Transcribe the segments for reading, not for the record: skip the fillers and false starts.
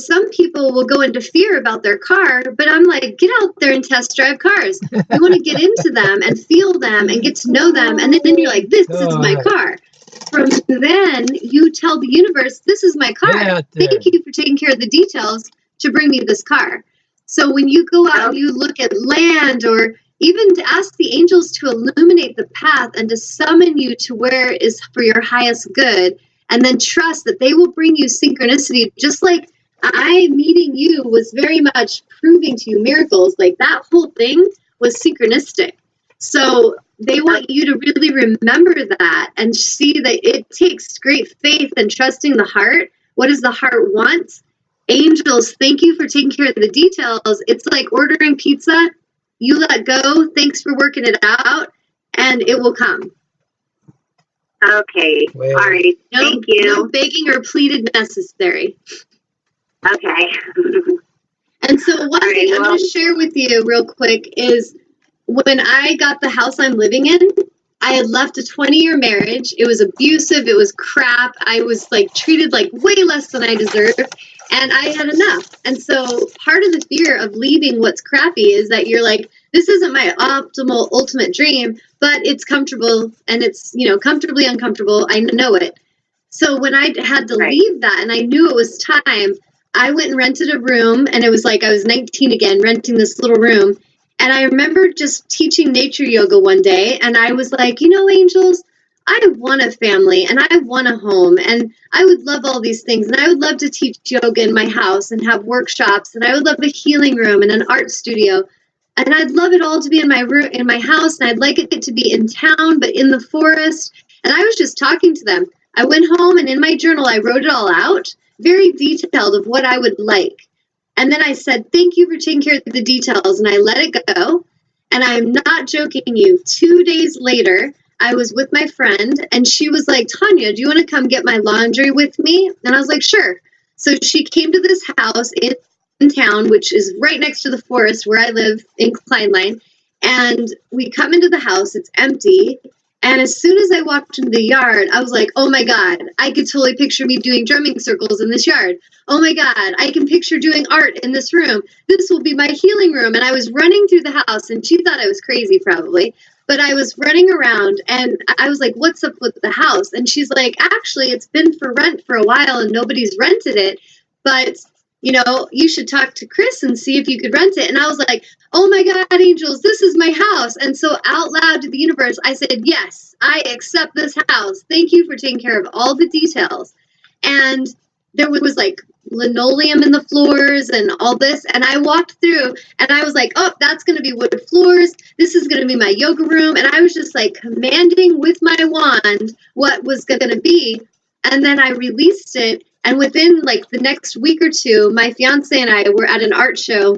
some people will go into fear about their car, but I'm like, get out there and test drive cars. You want to get into them and feel them and get to know them. And then you're like, this is my car. From then, you tell the universe, this is my car. Thank you for taking care of the details to bring me this car. So when you go out and you look at land, or even to ask the angels to illuminate the path and to summon you to where it is for your highest good, and then trust that they will bring you synchronicity, just like I meeting you was very much proving to you miracles. Like that whole thing was synchronistic. So they want you to really remember that and see that it takes great faith and trusting the heart. What does the heart want? Angels, thank you for taking care of the details. It's like ordering pizza. You let go. Thanks for working it out, and it will come. Okay. All right. Thank you. No begging or pleaded necessary. Okay. And so one thing I'm going to share with you real quick is when I got the house I'm living in, I had left a 20-year marriage. It was abusive. It was crap. I was like treated like way less than I deserved. And I had enough. And so part of the fear of leaving what's crappy is that you're like, this isn't my optimal ultimate dream, but it's comfortable and it's, you know, comfortably uncomfortable. I know it. So when I had to leave that and I knew it was time, I went and rented a room, and it was like I was 19 again, renting this little room. And I remember just teaching nature yoga one day, and I was like, you know, angels, I want a family, and I want a home, and I would love all these things, and I would love to teach yoga in my house and have workshops, and I would love a healing room and an art studio, and I'd love it all to be in my room, in my house, and I'd like it to be in town, but in the forest. And I was just talking to them. I went home, and in my journal, I wrote it all out, very detailed of what I would like. And then I said, thank you for taking care of the details. And I let it go. And I'm not joking you. 2 days later, I was with my friend, and she was like, Tanya, do you want to come get my laundry with me? And I was like, sure. So she came to this house in town, which is right next to the forest where I live in Kleinlein. And we come into the house. It's empty. And as soon as I walked into the yard, I was like, oh my God, I could totally picture me doing drumming circles in this yard. Oh my God, I can picture doing art in this room. This will be my healing room. And I was running through the house, and she thought I was crazy probably, but I was running around, and I was like, what's up with the house? And she's like, actually, it's been for rent for a while and nobody's rented it, but you know, you should talk to Chris and see if you could rent it. And I was like, oh my God, angels, this is my house. And so out loud to the universe, I said, yes, I accept this house. Thank you for taking care of all the details. And there was like linoleum in the floors and all this. And I walked through and I was like, oh, that's going to be wood floors. This is going to be my yoga room. And I was just like commanding with my wand what was going to be. And then I released it. And within like the next week or two, my fiance and I were at an art show,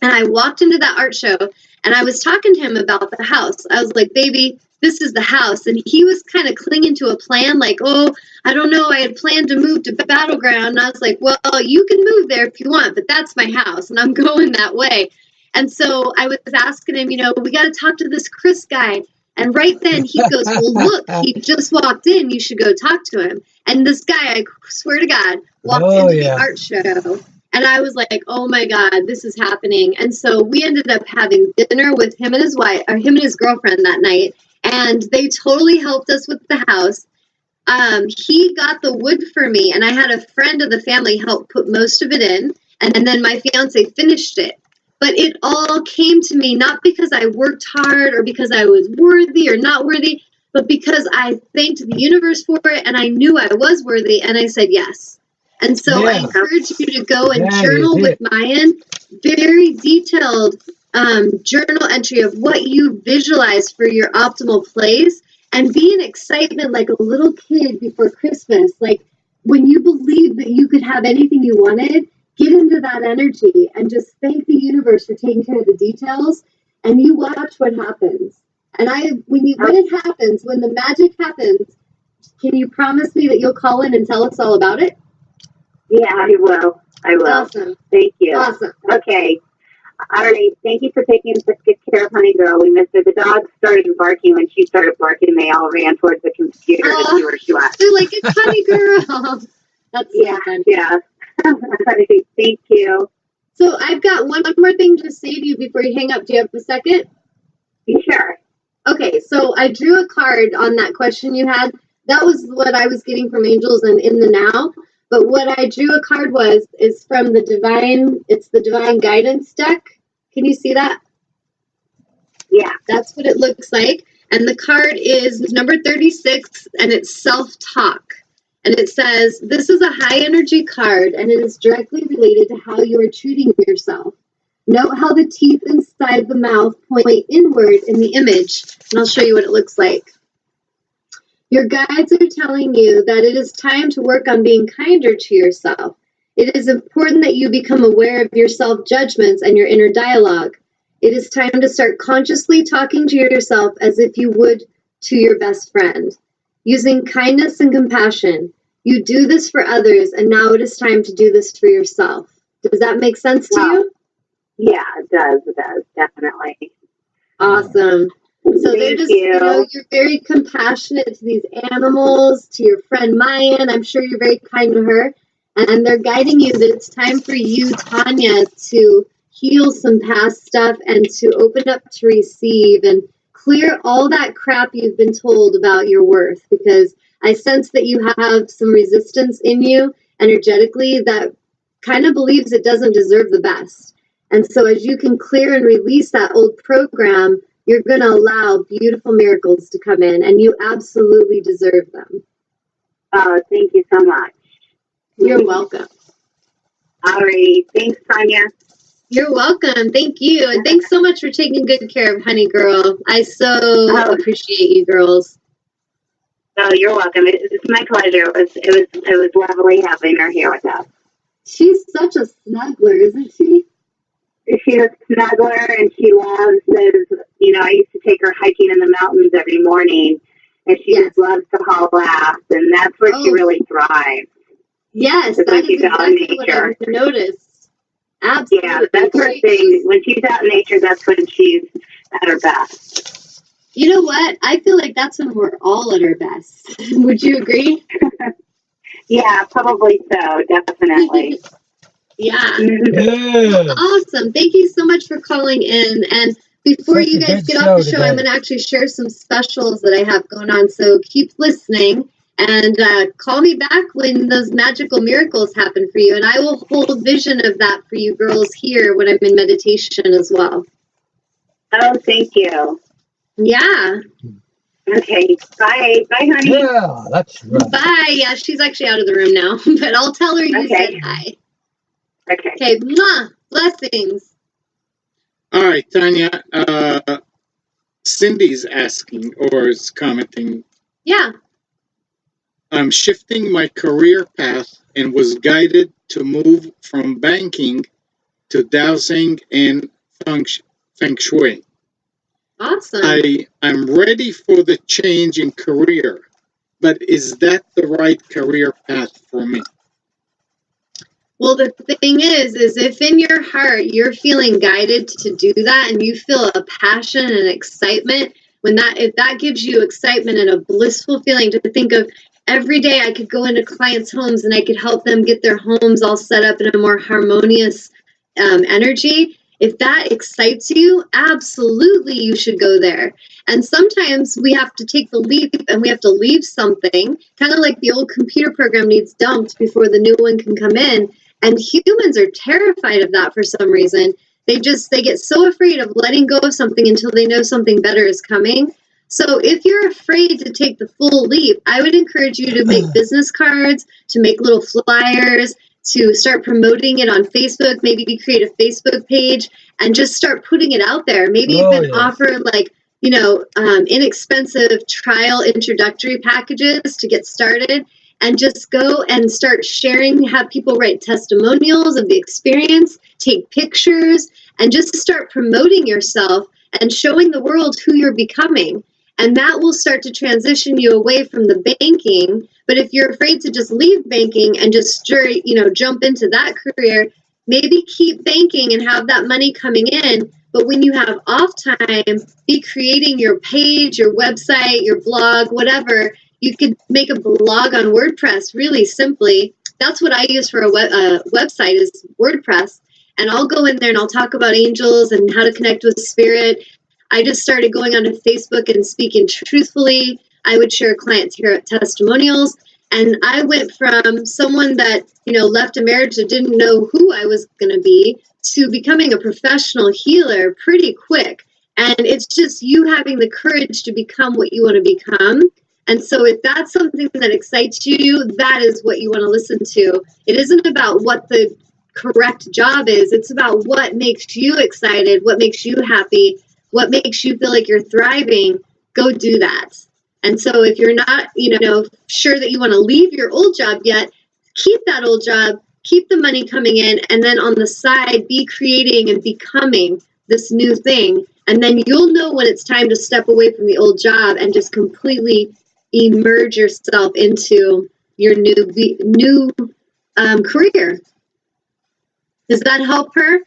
and I walked into that art show and I was talking to him about the house. I was like, baby, this is the house. And he was kind of clinging to a plan like, oh, I don't know. I had planned to move to Battleground. And I was like, well, you can move there if you want, but that's my house and I'm going that way. And so I was asking him, you know, we got to talk to this Chris guy. And right then he goes, well, look, he just walked in. You should go talk to him. And this guy, I swear to God, walked into the art show. And I was like, oh, my God, this is happening. And so we ended up having dinner with him and his wife, or him and his girlfriend that night. And they totally helped us with the house. He got the wood for me. And I had a friend of the family help put most of it in. And then my fiance finished it. But it all came to me not because I worked hard or because I was worthy or not worthy, but because I thanked the universe for it and I knew I was worthy and I said yes. And so I encourage you to go and journal with Mayan, very detailed journal entry of what you visualize for your optimal place, and be in excitement like a little kid before Christmas. Like when you believe that you could have anything you wanted, get into that energy and just thank the universe for taking care of the details, and you watch what happens. And when it happens, when the magic happens, can you promise me that you'll call in and tell us all about it? Yeah, I will. Awesome. Thank you. Awesome. Okay. All right. Thank you for taking such good care of Honey Girl. We missed her. The dogs started barking. When she started barking, they all ran towards the computer to see where she was. They're like, it's Honey Girl. That's so fun. Yeah. Thank you. So I've got one more thing to say to you before you hang up. Do you have a second? Sure. Okay, so I drew a card on that question you had. That was what I was getting from angels and in the now. But what I drew a card is from the divine, it's the divine guidance deck. Can you see that? Yeah. That's what it looks like. And the card is number 36, and it's self-talk. And it says, this is a high energy card, and it is directly related to how you are treating yourself. Note how the teeth inside the mouth point inward in the image, and I'll show you what it looks like. Your guides are telling you that it is time to work on being kinder to yourself. It is important that you become aware of your self-judgments and your inner dialogue. It is time to start consciously talking to yourself as if you would to your best friend, using kindness and compassion. You do this for others, and now it is time to do this for yourself. Does that make sense to you? Yeah, it does, definitely. Awesome. So they're just, you're very compassionate to these animals, to your friend Mayan. I'm sure you're very kind to her. And they're guiding you that it's time for you, Tanya, to heal some past stuff and to open up to receive and clear all that crap you've been told about your worth, because I sense that you have some resistance in you energetically that kind of believes it doesn't deserve the best. And so as you can clear and release that old program, you're going to allow beautiful miracles to come in, and you absolutely deserve them. Oh, thank you so much. You're welcome. All right. Thanks, Tanya. You're welcome. Thank you. And thanks so much for taking good care of Honey Girl. I so appreciate you girls. Oh, you're welcome. It's my pleasure. It was lovely having her here with us. She's such a snuggler, isn't she? She's a snuggler, and she loves those. I used to take her hiking in the mountains every morning, and she just loves to laugh, and that's where she really thrives. Yes, that is exactly what I've noticed. Absolutely. Yeah, that's her thing. When she's out in nature, that's when she's at her best. You know what? I feel like that's when we're all at our best. Would you agree? Yeah, probably so. Definitely. Yeah. Awesome. Thank you so much for calling in. And before you guys get off the show, I'm going to actually share some specials that I have going on. So keep listening and call me back when those magical miracles happen for you. And I will hold vision of that for you girls here when I'm in meditation as well. Oh, thank you. Yeah. Okay. Bye. Bye, honey. Yeah, that's right. Bye. Yeah, she's actually out of the room now, but I'll tell her you said hi. Okay. Okay. Mwah. Blessings. All right, Tanya. Cindy's asking or is commenting. Yeah. I'm shifting my career path and was guided to move from banking to dowsing and feng shui. Awesome. I'm ready for the change in career, but is that the right career path for me? Well, the thing is if in your heart you're feeling guided to do that and you feel a passion and excitement, if that gives you excitement and a blissful feeling to think of every day I could go into clients' homes and I could help them get their homes all set up in a more harmonious energy. If that excites you, absolutely you should go there. And sometimes we have to take the leap and we have to leave something, kind of like the old computer program needs dumped before the new one can come in. And humans are terrified of that for some reason. They get so afraid of letting go of something until they know something better is coming. So if you're afraid to take the full leap, I would encourage you to make business cards, to make little flyers, to start promoting it on Facebook, maybe create a Facebook page and just start putting it out there. Maybe even offer inexpensive trial introductory packages to get started and just go and start sharing, have people write testimonials of the experience, take pictures, and just start promoting yourself and showing the world who you're becoming. And that will start to transition you away from the banking. But if you're afraid to just leave banking and just jump into that career, maybe keep banking and have that money coming in. But when you have off time, be creating your page, your website, your blog, whatever. You could make a blog on WordPress really simply that's what I use for a website is WordPress. And I'll go in there and I'll talk about angels and how to connect with spirit. I just started going onto Facebook and speaking truthfully. I would share client testimonials. And I went from someone that, left a marriage that didn't know who I was going to be to becoming a professional healer pretty quick. And it's just you having the courage to become what you want to become. And so if that's something that excites you, that is what you want to listen to. It isn't about what the correct job is. It's about what makes you excited, what makes you happy, what makes you feel like you're thriving. Go do that. And so if you're not, sure that you want to leave your old job yet, keep that old job, keep the money coming in, and then on the side, be creating and becoming this new thing. And then you'll know when it's time to step away from the old job and just completely immerse yourself into your new career. Does that help her?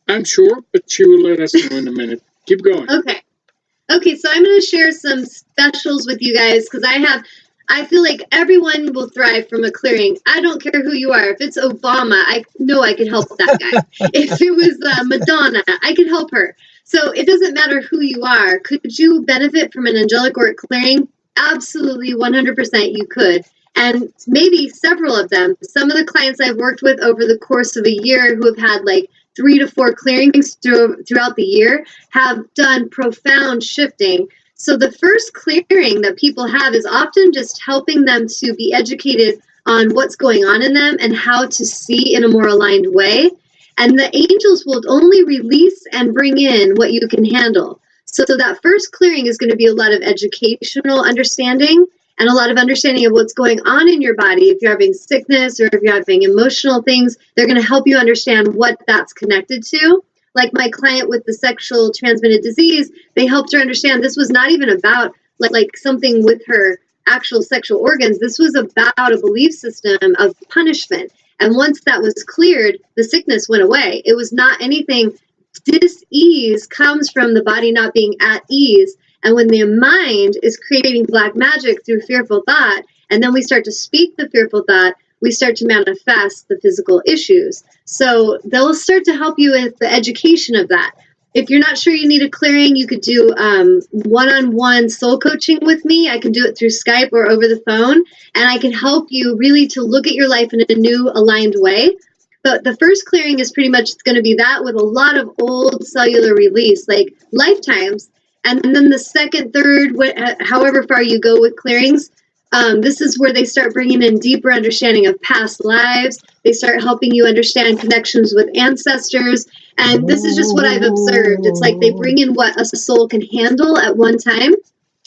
I'm sure, but she will let us know in a minute. Keep going. Okay, so I'm going to share some specials with you guys because I feel like everyone will thrive from a clearing. I don't care who you are. If it's Obama, I know I could help that guy. If it was Madonna, I could help her. So it doesn't matter who you are. Could you benefit from an angelic auric clearing? Absolutely, 100% you could. And maybe several of them. Some of the clients I've worked with over the course of a year who have had like 3 to 4 clearings throughout the year have done profound shifting. So the first clearing that people have is often just helping them to be educated on what's going on in them and how to see in a more aligned way. And the angels will only release and bring in what you can handle. So that first clearing is going to be a lot of educational understanding and a lot of understanding of what's going on in your body. If you're having sickness or if you're having emotional things, they're going to help you understand what that's connected to. Like my client with the sexual transmitted disease, they helped her understand this was not even about like something with her actual sexual organs. This was about a belief system of punishment. And once that was cleared, the sickness went away. It was not anything. Dis-ease comes from the body not being at ease. And when the mind is creating black magic through fearful thought, and then we start to speak the fearful thought, we start to manifest the physical issues. So they'll start to help you with the education of that. If you're not sure you need a clearing, you could do one-on-one soul coaching with me. I can do it through Skype or over the phone, and I can help you really to look at your life in a new aligned way. But the first clearing is pretty much going to be that with a lot of old cellular release, like lifetimes. And then the second, third, however far you go with clearings, this is where they start bringing in deeper understanding of past lives. They start helping you understand connections with ancestors. And this is just what I've observed. It's like they bring in what a soul can handle at one time.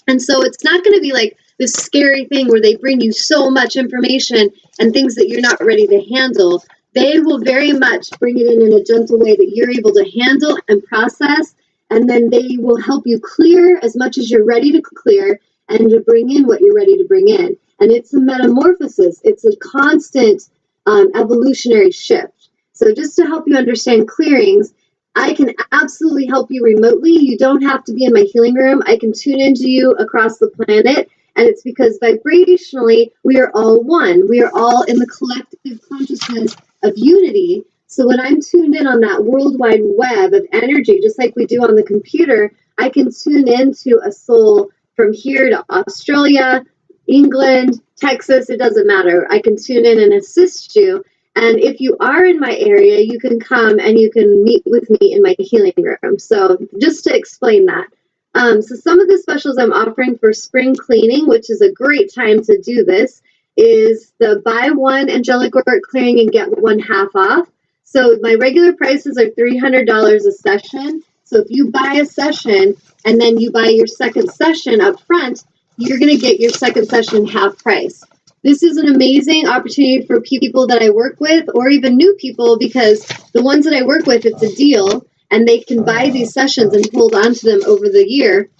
And so it's not going to be like this scary thing where they bring you so much information and things that you're not ready to handle. They will very much bring it in a gentle way that you're able to handle and process. And then they will help you clear as much as you're ready to clear and to bring in what you're ready to bring in. And it's a metamorphosis. It's a constant evolutionary shift. So just to help you understand clearings, I can absolutely help you remotely. You don't have to be in my healing room. I can tune into you across the planet. And it's because vibrationally, we are all one. We are all in the collective consciousness of unity. So when I'm tuned in on that worldwide web of energy, just like we do on the computer, I can tune into a soul from here to Australia, England, Texas, it doesn't matter. I can tune in and assist you. And if you are in my area, you can come and you can meet with me in my healing room. So just to explain that. So some of the specials I'm offering for spring cleaning, which is a great time to do this, is the buy one angelic auric clearing and get one half off. So my regular prices are $300 a session. So if you buy a session and then you buy your second session up front, you're going to get your second session half price. This is an amazing opportunity for people that I work with or even new people, because the ones that I work with, it's a deal and they can buy these sessions and hold on to them over the year.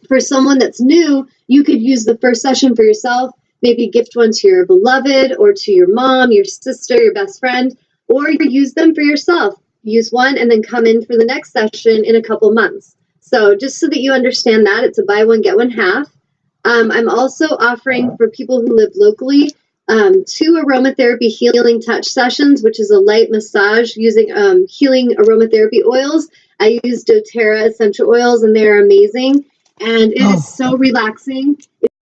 For someone that's new, you could use the first session for yourself, maybe gift one to your beloved or to your mom, your sister, your best friend, or you use them for yourself. Use one and then come in for the next session in a couple months. So just so that you understand that, it's a buy one, get one half. I'm also offering for people who live locally 2 aromatherapy healing touch sessions, which is a light massage using healing aromatherapy oils. I use doTERRA essential oils, and they're amazing. And it is so relaxing.